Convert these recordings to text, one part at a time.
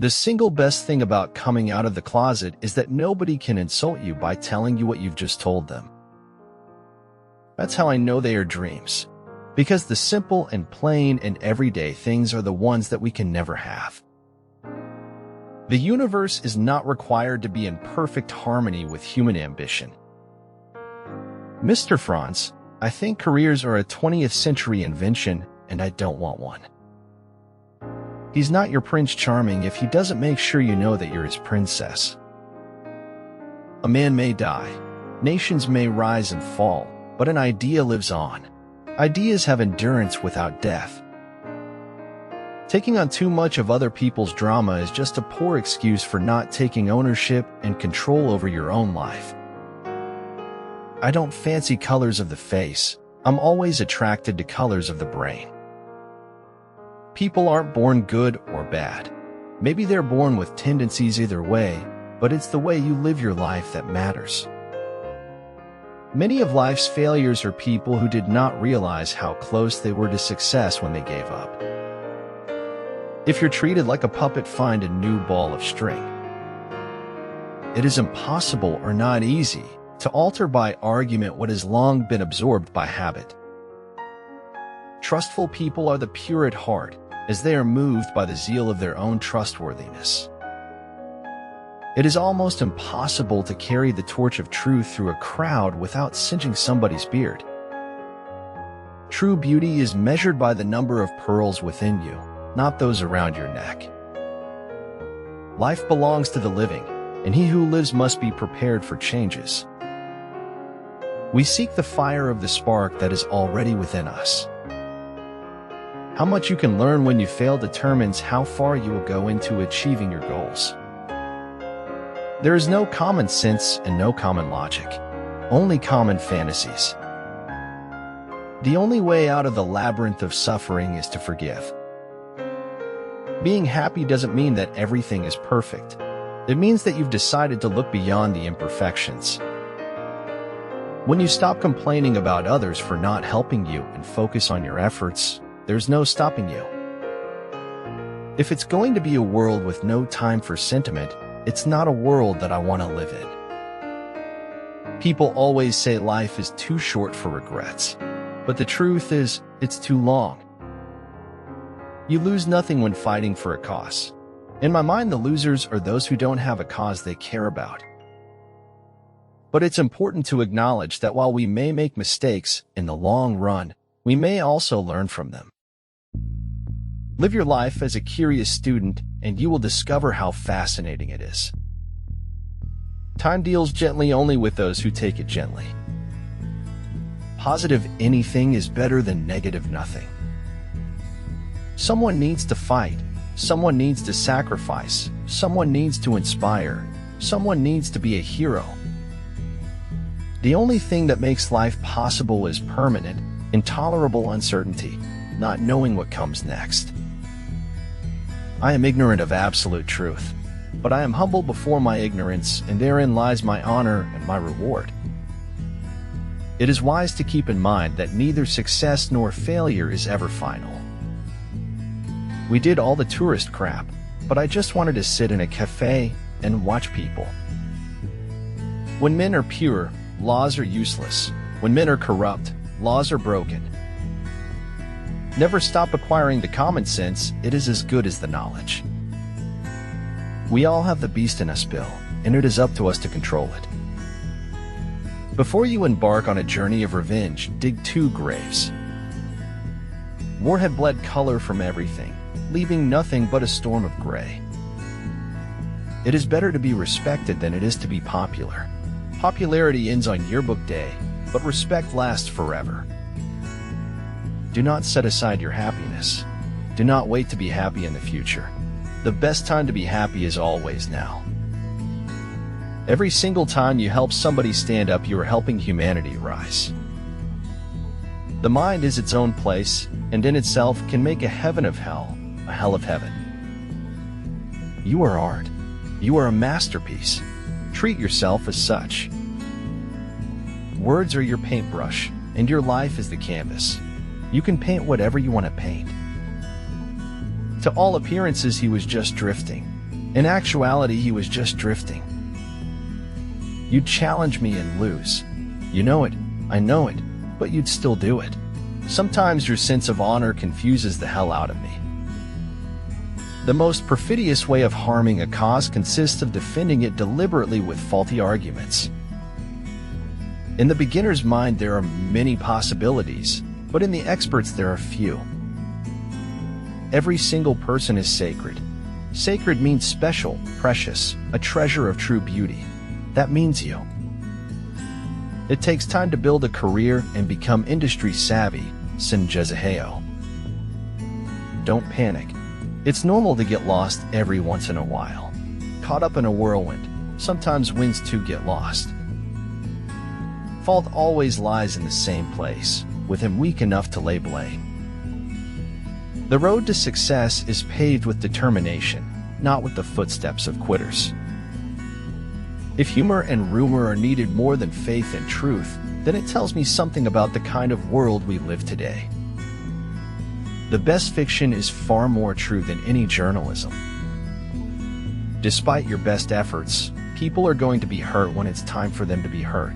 The single best thing about coming out of the closet is that nobody can insult you by telling you what you've just told them. That's how I know they are dreams. Because the simple and plain and everyday things are the ones that we can never have. The universe is not required to be in perfect harmony with human ambition. Mr. Franz, I think careers are a 20th century invention, and I don't want one. He's not your Prince Charming if he doesn't make sure you know that you're his princess. A man may die, nations may rise and fall, but an idea lives on. Ideas have endurance without death. Taking on too much of other people's drama is just a poor excuse for not taking ownership and control over your own life. I don't fancy colors of the face. I'm always attracted to colors of the brain. People aren't born good or bad. Maybe they're born with tendencies either way, but it's the way you live your life that matters. Many of life's failures are people who did not realize how close they were to success when they gave up. If you're treated like a puppet, find a new ball of string. It is impossible or not easy to alter by argument what has long been absorbed by habit. Trustful people are the pure at heart, as they are moved by the zeal of their own trustworthiness. It is almost impossible to carry the torch of truth through a crowd without singeing somebody's beard. True beauty is measured by the number of pearls within you, not those around your neck. Life belongs to the living, and he who lives must be prepared for changes. We seek the fire of the spark that is already within us. How much you can learn when you fail determines how far you will go into achieving your goals. There is no common sense and no common logic, only common fantasies. The only way out of the labyrinth of suffering is to forgive. Being happy doesn't mean that everything is perfect. It means that you've decided to look beyond the imperfections. When you stop complaining about others for not helping you and focus on your efforts, there's no stopping you. If it's going to be a world with no time for sentiment, it's not a world that I want to live in. People always say life is too short for regrets, but the truth is, it's too long. You lose nothing when fighting for a cause. In my mind, the losers are those who don't have a cause they care about. But it's important to acknowledge that while we may make mistakes, in the long run, we may also learn from them. Live your life as a curious student, and you will discover how fascinating it is. Time deals gently only with those who take it gently. Positive anything is better than negative nothing. Someone needs to fight. Someone needs to sacrifice. Someone needs to inspire. Someone needs to be a hero. The only thing that makes life possible is permanent, intolerable uncertainty, not knowing what comes next. I am ignorant of absolute truth, but I am humble before my ignorance, and therein lies my honor and my reward. It is wise to keep in mind that neither success nor failure is ever final. We did all the tourist crap, but I just wanted to sit in a cafe and watch people. When men are pure, laws are useless. When men are corrupt, laws are broken. Never stop acquiring the common sense, it is as good as the knowledge. We all have the beast in us, Bill, and it is up to us to control it. Before you embark on a journey of revenge, dig 2 graves. War had bled color from everything, leaving nothing but a storm of gray. It is better to be respected than it is to be popular. Popularity ends on yearbook day, but respect lasts forever. Do not set aside your happiness. Do not wait to be happy in the future. The best time to be happy is always now. Every single time you help somebody stand up, you are helping humanity rise. The mind is its own place, and in itself can make a heaven of hell, a hell of heaven. You are art. You are a masterpiece. Treat yourself as such. Words are your paintbrush, and your life is the canvas. You can paint whatever you want to paint. To all appearances, he was just drifting. In actuality, he was just drifting. You'd challenge me and lose. You know it, I know it, but you'd still do it. Sometimes your sense of honor confuses the hell out of me. The most perfidious way of harming a cause consists of defending it deliberately with faulty arguments. In the beginner's mind, there are many possibilities, but in the expert's there are few. Every single person is sacred. Sacred means special, precious, a treasure of true beauty. That means you. It takes time to build a career and become industry savvy, sin Jezaheo. Don't panic. It's normal to get lost every once in a while. Caught up in a whirlwind, sometimes winds too get lost. Fault always lies in the same place, with him weak enough to lay blame. The road to success is paved with determination, not with the footsteps of quitters. If humor and rumor are needed more than faith and truth, then it tells me something about the kind of world we live today. The best fiction is far more true than any journalism. Despite your best efforts, people are going to be hurt when it's time for them to be hurt.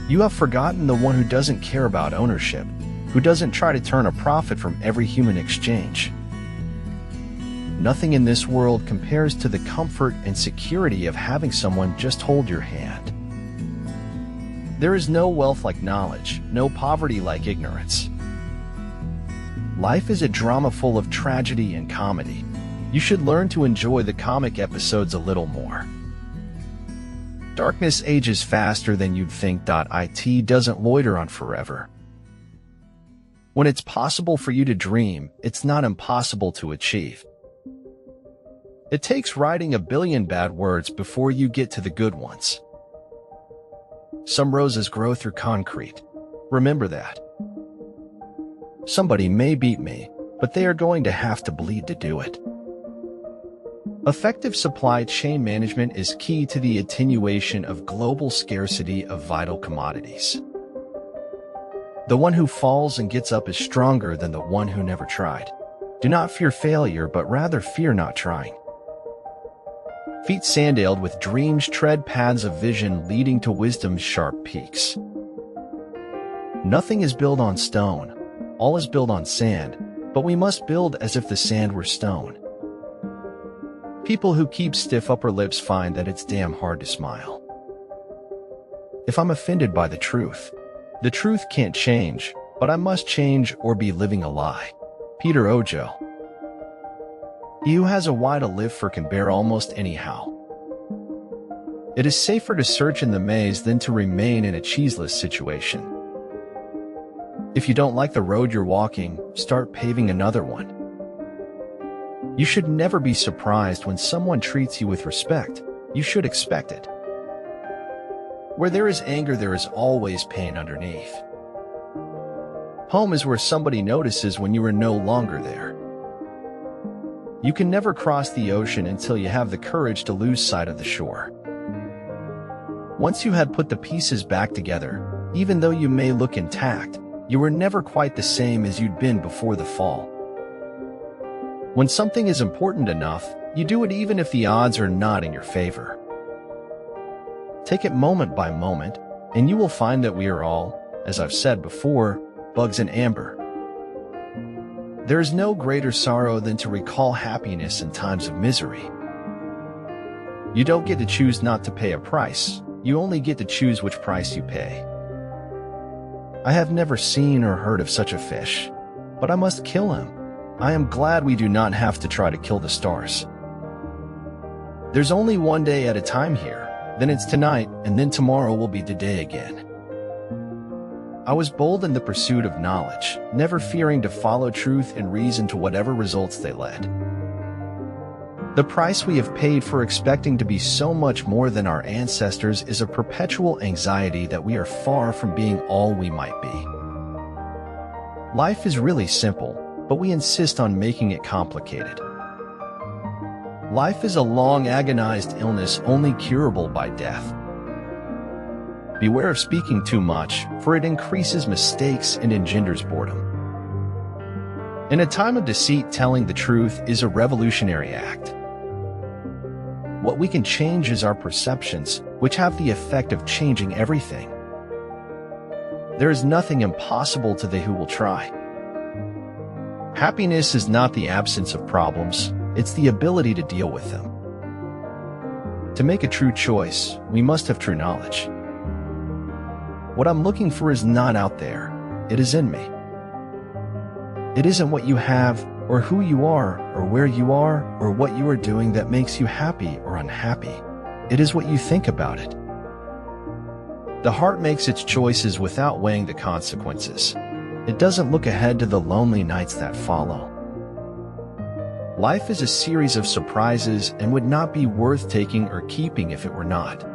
You have forgotten the one who doesn't care about ownership, who doesn't try to turn a profit from every human exchange. Nothing in this world compares to the comfort and security of having someone just hold your hand. There is no wealth like knowledge, no poverty like ignorance. Life is a drama full of tragedy and comedy. You should learn to enjoy the comic episodes a little more. Darkness ages faster than you'd think. It doesn't loiter on forever. When it's possible for you to dream, it's not impossible to achieve. It takes writing a billion bad words before you get to the good ones. Some roses grow through concrete. Remember that. Somebody may beat me, but they are going to have to bleed to do it. Effective supply chain management is key to the attenuation of global scarcity of vital commodities. The one who falls and gets up is stronger than the one who never tried. Do not fear failure, but rather fear not trying. Feet sandaled with dreams tread paths of vision leading to wisdom's sharp peaks. Nothing is built on stone. All is built on sand, but we must build as if the sand were stone. People who keep stiff upper lips find that it's damn hard to smile. If I'm offended by the truth can't change, but I must change or be living a lie. Peter Ojo. He who has a why to live for can bear almost anyhow. It is safer to search in the maze than to remain in a cheeseless situation. If you don't like the road you're walking, start paving another one. You should never be surprised when someone treats you with respect. You should expect it. Where there is anger, there is always pain underneath. Home is where somebody notices when you are no longer there. You can never cross the ocean until you have the courage to lose sight of the shore. Once you had put the pieces back together, even though you may look intact, you were never quite the same as you'd been before the fall. When something is important enough, you do it even if the odds are not in your favor. Take it moment by moment, and you will find that we are all, as I've said before, bugs in amber. There is no greater sorrow than to recall happiness in times of misery. You don't get to choose not to pay a price. You only get to choose which price you pay. I have never seen or heard of such a fish, but I must kill him. I am glad we do not have to try to kill the stars. There's only one day at a time here, then it's tonight, and then tomorrow will be today again. I was bold in the pursuit of knowledge, never fearing to follow truth and reason to whatever results they led. The price we have paid for expecting to be so much more than our ancestors is a perpetual anxiety that we are far from being all we might be. Life is really simple, but we insist on making it complicated. Life is a long, agonized illness only curable by death. Beware of speaking too much, for it increases mistakes and engenders boredom. In a time of deceit, telling the truth is a revolutionary act. What we can change is our perceptions, which have the effect of changing everything. There is nothing impossible to they who will try. Happiness is not the absence of problems, it's the ability to deal with them. To make a true choice, we must have true knowledge. What I'm looking for is not out there, it is in me. It isn't what you have, or who you are, or where you are, or what you are doing that makes you happy or unhappy. It is what you think about it. The heart makes its choices without weighing the consequences. It doesn't look ahead to the lonely nights that follow. Life is a series of surprises and would not be worth taking or keeping if it were not.